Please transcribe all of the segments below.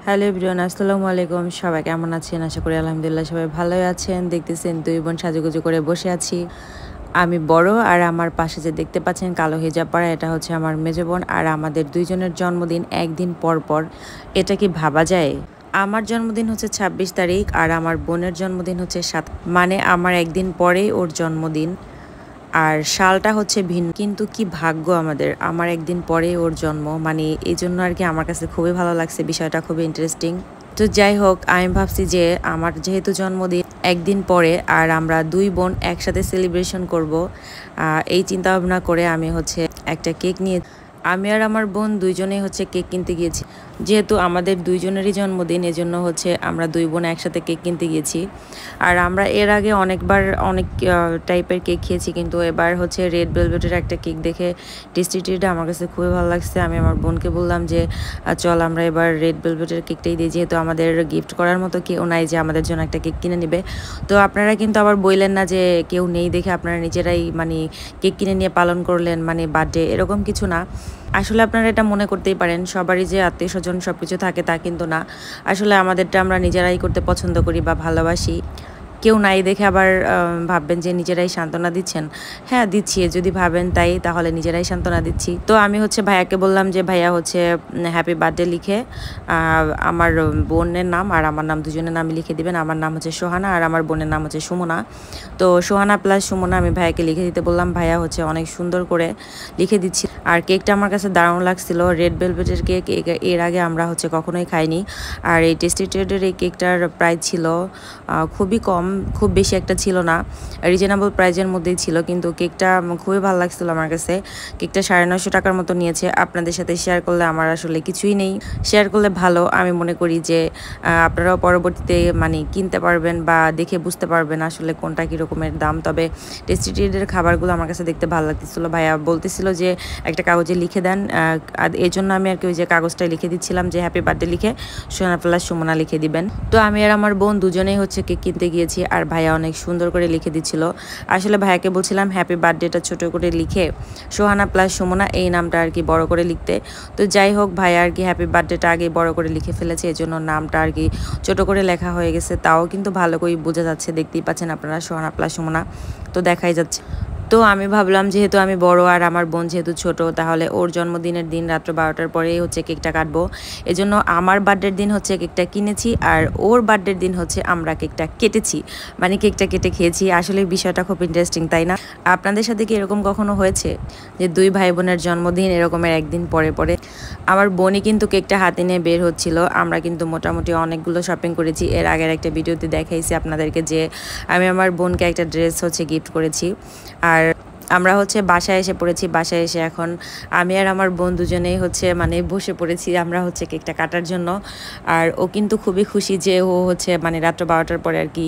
Hello everyone, আসসালামু আলাইকুম। সবাই কেমন আছেন? আশা করি আলহামদুলিল্লাহ সবাই ভালোই আছেন। দেখতেছেন দুই বোন সাজুগুজু করে বসে আছি। আমি বড় আর আমার পাশে যে দেখতে পাচ্ছেন কালো হিজাব পরা, এটা হচ্ছে আমার মেজো বোন। আর আমাদের দুইজনের জন্মদিন একদিন পর পর। এটা কি ভাবা যায়? আমার জন্মদিন হচ্ছে ২৬ তারিখ আর আমার বোনের জন্মদিন হচ্ছে ৭, মানে আমার একদিন পরেই ওর জন্মদিন। আর সালটা হচ্ছে ভিন্ন, কিন্তু কি ভাগ্য আমাদের, আমার একদিন পরে ওর জন্ম, মানে এই জন্য আর কি আমার কাছে খুবই ভালো লাগছে, বিষয়টা খুবই ইন্টারেস্টিং। তো যাই হোক, আমি ভাবছি যে আমার যেহেতু জন্মদিন একদিন পরে আর আমরা দুই বোন একসাথে সেলিব্রেশন করব, এই চিন্তা ভাবনা করে আমি হচ্ছে একটা কেক নিয়ে আমি আর আমার বোন দুইজনেই হচ্ছে কেক কিনতে গিয়েছি। যেহেতু আমাদের দুইজনেরই জন্মদিন, এজন্য হচ্ছে আমরা দুই বোন একসাথে কেক কিনতে গিয়েছি। আর আমরা এর আগে অনেকবার অনেক টাইপের কেক খেয়েছি, কিন্তু এবার হচ্ছে রেড ভেলভেটের একটা কেক দেখে টেস্টিটা আমার কাছে খুবই ভালো লাগছে। আমি আমার বোনকে বললাম যে চল আমরা এবার রেড ভেলভেটের কেকটাই দিই, যেহেতু আমাদের গিফট করার মতো কেউ নাই যে আমাদের জন্য একটা কেক কিনে নেবে। তো আপনারা কিন্তু আবার বললেন না যে কেউ নেই দেখে আপনারা নিজেরাই মানে কেক কিনে নিয়ে পালন করলেন, মানে বার্থডে এরকম কিছু না। আসলে আপনারা এটা মনে করতেই পারেন সবারই যে আত্মীয় স্বজন সব কিছু থাকে, তা কিন্তু না। আসলে আমাদেরটা আমরা নিজেরাই করতে পছন্দ করি বা ভালোবাসি। কেউ নাই দেখে আবার ভাববেন যে নিজেরাই সান্ত্বনা দিচ্ছেন। হ্যাঁ দিচ্ছি, যদি ভাবেন তাই, তাহলে নিজেরাই সান্ত্বনা দিচ্ছি। তো আমি হচ্ছে ভাইয়াকে বললাম যে ভাইয়া হচ্ছে হ্যাপি বার্থডে লিখে আমার বোনের নাম আর আমার নাম দুজনের নামই লিখে দিবেন। আমার নাম হচ্ছে সোহানা আর আমার বোনের নাম হচ্ছে সুমনা। তো সোহানা প্লাস সুমনা আমি ভাইয়াকে লিখে দিতে বললাম। ভাইয়া হচ্ছে অনেক সুন্দর করে লিখে দিচ্ছি। আর কেকটা আমার কাছে দারুণ লাগছিল। রেড ভেলভেটের কেক এর আগে আমরা হচ্ছে কখনোই খাইনি। আর এই টেস্টি ট্রেডের এই কেকটার প্রাইস ছিল খুবই কম, খুব বেশি একটা ছিল না, রিজনেবল প্রাইজের মধ্যেই ছিল, কিন্তু কেকটা খুবই ভালো লাগছিল আমার কাছে। কেকটা ৯৫০ টাকার মতো নিয়েছে। আপনাদের সাথে শেয়ার করলে আমার আসলে কিছুই নেই, শেয়ার করলে ভালো। আমি মনে করি যে আপনারাও পরবর্তীতে মানে কিনতে পারবেন বা দেখে বুঝতে পারবেন আসলে কোনটা কীরকমের দাম। তবে টেস্টি ট্রিটের খাবারগুলো আমার কাছে দেখতে ভালো লাগতেছিল। ভাইয়া বলতেছিল যে একটা কাগজে লিখে দেন, আর এই জন্য আমি আর কি ওই যে কাগজটা লিখে দিচ্ছিলাম যে হ্যাপি বার্থডে লিখে সোনা প্লাস সুমনা লিখে দিবেন। তো আমি আর আমার বোন দুজনেই হচ্ছে কেক কিনতে গিয়েছি আর ভাইয়া অনেক সুন্দর করে লিখে দিচ্ছিল। আসলে ভাইয়াকে বলছিলাম হ্যাপি বার্থডেটা ছোট করে লিখে সোহানা প্লাস সুমনা এই নামটা আর কি বড় করে লিখতে। তো যাই হোক, ভাইয়া আর কি হ্যাপি বার্থডেটা আগে বড় করে লিখে ফেলেছে, এজন্য নামটা আর কি ছোট করে লেখা হয়ে গেছে। তাও কিন্তু ভালো করে বোঝা যাচ্ছে, দেখতেই পাচ্ছেন আপনারা সোহানা প্লাস সুমনা, তো দেখাই যাচ্ছে। তো আমি ভাবলাম যেহেতু আমি বড় আর আমার বোন যেহেতু ছোট, তাহলে ওর জন্মদিনের দিন রাত্র ১২টার পরেই হচ্ছে কেকটা কাটবো। এজন্য আমার বার্থডের দিন হচ্ছে কেকটা কিনেছি আর ওর বার্থডের দিন হচ্ছে আমরা কেকটা কেটেছি, মানে কেকটা কেটে খেয়েছি। আসলে বিষয়টা খুব ইন্টারেস্টিং, তাই না? আপনাদের সাথে কি এরকম কখনো হয়েছে যে দুই ভাই বোনের জন্মদিন এরকমের একদিন পরে পরে? আমার বোনই কিন্তু কেকটা হাতে নিয়ে বের হচ্ছিল। আমরা কিন্তু মোটামুটি অনেকগুলো শপিং করেছি। এর আগের একটা ভিডিওতে দেখাইছি আপনাদেরকে যে আমি আমার বোনকে একটা ড্রেস হচ্ছে গিফট করেছি। আর আমরা হচ্ছে বাসায় এসে পড়েছি। বাসায় এসে এখন আমি আর আমার বোন দুজনেই হচ্ছে মানে বসে পড়েছি আমরা হচ্ছে কেকটা কাটার জন্য। আর ও কিন্তু খুবই খুশি যে ও হচ্ছে মানে রাত্র ১২টার পরে আর কি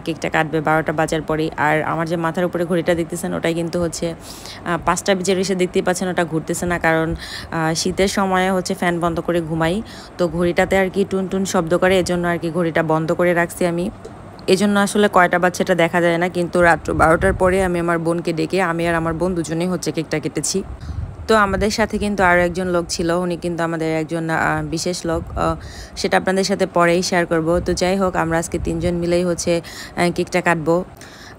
কেকটা কাটবে, ১২টা বাজার পরেই। আর আমার যে মাথার উপরে ঘড়িটা দেখতেছেন ওটাই কিন্তু হচ্ছে ৫টা বেজে এসে দেখতেই পাচ্ছেন, ওটা ঘুরতেছে না, কারণ শীতের সময়ে হচ্ছে ফ্যান বন্ধ করে ঘুমাই, তো ঘড়িটাতে আর কি টুন টুন শব্দ করে, এজন্য আর কি ঘড়িটা বন্ধ করে রাখছি আমি। এজন্য আসলে কয়টা বাচ্চা এটা দেখা যায় না, কিন্তু রাত্র ১২টার পরে আমি আমার বোনকে ডেকে আমি আর আমার বোন দুজনেই হচ্ছে কেকটা কেটেছি। তো আমাদের সাথে কিন্তু আরও একজন লোক ছিল, উনি কিন্তু আমাদের একজন বিশেষ লোক, সেটা আপনাদের সাথে পরেই শেয়ার করব। তো যাই হোক, আমরা আজকে তিনজন মিলেই হচ্ছে কেকটা কাটবো।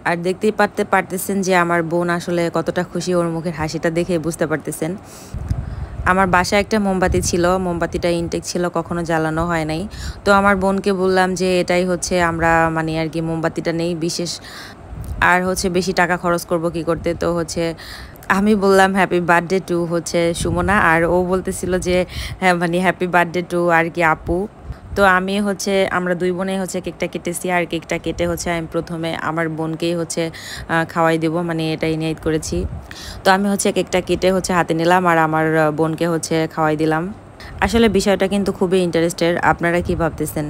আর দেখতেই পারতেছেন যে আমার বোন আসলে কতটা খুশি, ওর মুখের হাসিটা দেখে বুঝতে পারতেছেন। আমার বাসায় একটা মোমবাতি ছিল, মোমবাতিটা ইনটেক ছিল, কখনো জ্বালানো হয় নাই। তো আমার বোনকে বললাম যে এটাই হচ্ছে আমরা মানে আর কি মোমবাতিটা নেই বিশেষ, আর হচ্ছে বেশি টাকা খরচ করব কি করতে। তো হচ্ছে আমি বললাম হ্যাপি বার্থডে টু হচ্ছে সুমনা, আর ও বলতেছিল যে হ্যাঁ মানে হ্যাপি বার্থডে টু আর কি আপু। তো আমি হচ্ছে আমরা দুই বোনেই হচ্ছে কেকটা কেটেছি। আর কেকটা কেটে হচ্ছে আমি প্রথমে আমার বোনকেই হচ্ছে খাওয়াই দেবো, মানে এটাই নিয়ত করেছি। তো আমি হচ্ছে কেকটা কেটে হচ্ছে হাতে নিলাম আর আমার বোনকে হচ্ছে খাওয়াই দিলাম। আসলে বিষয়টা কিন্তু খুবই ইন্টারেস্টেড। আপনারা কি ভাবতেছেন,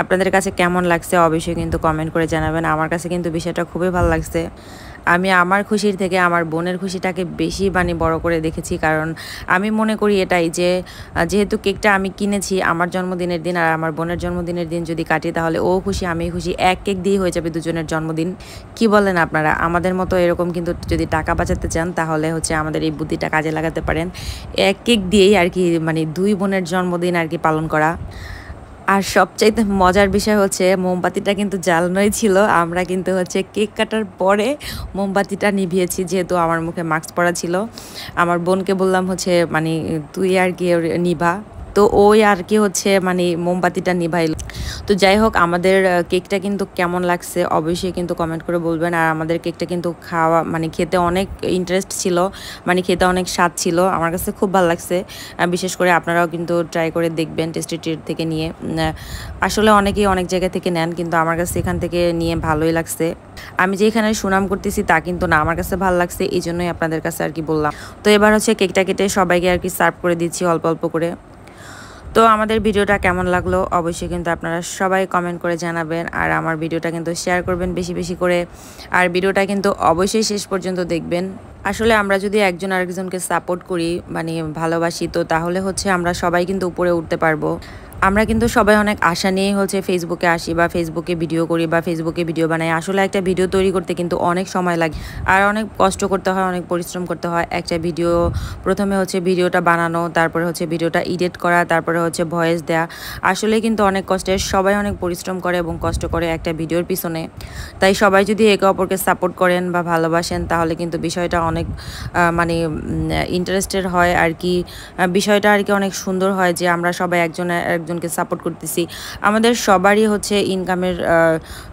আপনাদের কাছে কেমন লাগছে অবশ্যই কিন্তু কমেন্ট করে জানাবেন। আমার কাছে কিন্তু বিষয়টা খুবই ভালো লাগছে। আমি আমার খুশির থেকে আমার বোনের খুশিটাকে বেশি মানে বড় করে দেখেছি, কারণ আমি মনে করি এটাই যে যেহেতু কেকটা আমি কিনেছি আমার জন্মদিনের দিন আর আমার বোনের জন্মদিনের দিন যদি কাটি, তাহলে ও খুশি আমি খুশি, এক কেক দিয়ে হয়ে যাবে দুজনের জন্মদিন। কি বলেন আপনারা? আমাদের মতো এরকম কিন্তু যদি টাকা বাঁচাতে চান তাহলে হচ্ছে আমাদের এই বুদ্ধিটা কাজে লাগাতে পারেন। এক কেক দিয়েই আর কি মানে দুই বোনের জন্মদিন আর কি পালন করা। আর সবচাইতে মজার বিষয় হচ্ছে মোমবাতিটা কিন্তু জ্বালানোই ছিল। আমরা কিন্তু হচ্ছে কেক কাটার পরে মোমবাতিটা নিভিয়েছি, যেহেতু আমার মুখে মাস্ক পরা ছিল। আমার বোনকে বললাম হচ্ছে মানে তুই আর কি নিভা, তো ওই আর কি হচ্ছে মানে মোমবাতিটা নিভাইল। তো যাই হোক, আমাদের কেকটা কিন্তু কেমন লাগছে অবশ্যই কিন্তু কমেন্ট করে বলবেন। আর আমাদের কেকটা কিন্তু খাওয়া মানে খেতে অনেক ইন্টারেস্ট ছিল, মানে খেতে অনেক স্বাদ ছিল, আমার কাছে খুব ভালো লাগছে। বিশেষ করে আপনারাও কিন্তু ট্রাই করে দেখবেন টেস্টি ট্রিট থেকে নিয়ে। আসলে অনেকেই অনেক জায়গা থেকে নেন, কিন্তু আমার কাছে এখান থেকে নিয়ে ভালোই লাগছে। আমি যে এখানে সুনাম করতেছি তা কিন্তু না, আমার কাছে ভালো লাগছে, এই জন্যই আপনাদের কাছে আর কি বললাম। তো এবার হচ্ছে কেকটা কেটে সবাইকে আর কি সার্ভ করে দিচ্ছি অল্প অল্প করে। তো আমাদের ভিডিওটা কেমন লাগলো অবশ্যই কিন্তু আপনারা সবাই কমেন্ট করে জানাবেন। আর আমার ভিডিওটা কিন্তু শেয়ার করবেন বেশি বেশি করে। আর ভিডিওটা কিন্তু অবশ্যই শেষ পর্যন্ত দেখবেন। আসলে আমরা যদি একজন আরেকজনকে সাপোর্ট করি, মানে ভালোবাসি, তো তাহলে হচ্ছে আমরা সবাই কিন্তু উপরে উঠতে পারবো। আমরা কিন্তু সবাই অনেক আশা নিয়ে হচ্ছে ফেসবুকে আসি বা ফেসবুকে ভিডিও করি বা ফেসবুকে ভিডিও বানাই। আসলে একটা ভিডিও তৈরি করতে কিন্তু অনেক সময় লাগে, আর অনেক কষ্ট করতে হয়, অনেক পরিশ্রম করতে হয়। একটা ভিডিও প্রথমে হচ্ছে ভিডিওটা বানানো, তারপরে হচ্ছে ভিডিওটা এডিট করা, তারপরে হচ্ছে ভয়েস দেয়া। আসলে কিন্তু অনেক কষ্টের, সবাই অনেক পরিশ্রম করে এবং কষ্ট করে একটা ভিডিওর পিছনে। তাই সবাই যদি একে অপরকে সাপোর্ট করেন বা ভালোবাসেন, তাহলে কিন্তু বিষয়টা অনেক মানে ইন্টারেস্টেড হয় আর কি। বিষয়টা আর কি অনেক সুন্দর হয় যে আমরা সবাই একজনকে সাপোর্ট করতেছি। আমাদের সবারই হচ্ছে ইনকামের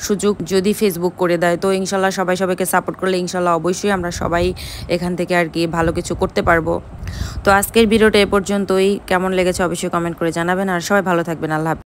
সুযোগ যদি ফেসবুক করে দেয়, তো ইনশাল্লাহ সবাই সবাইকে সাপোর্ট করলে ইনশাল্লাহ অবশ্যই আমরা সবাই এখান থেকে আর কি ভালো কিছু করতে পারবো। তো আজকের ভিডিওটা এ পর্যন্তই। কেমন লেগেছে অবশ্যই কমেন্ট করে জানাবেন। আর সবাই ভালো থাকবেন। আল্লাহ হাফেজ।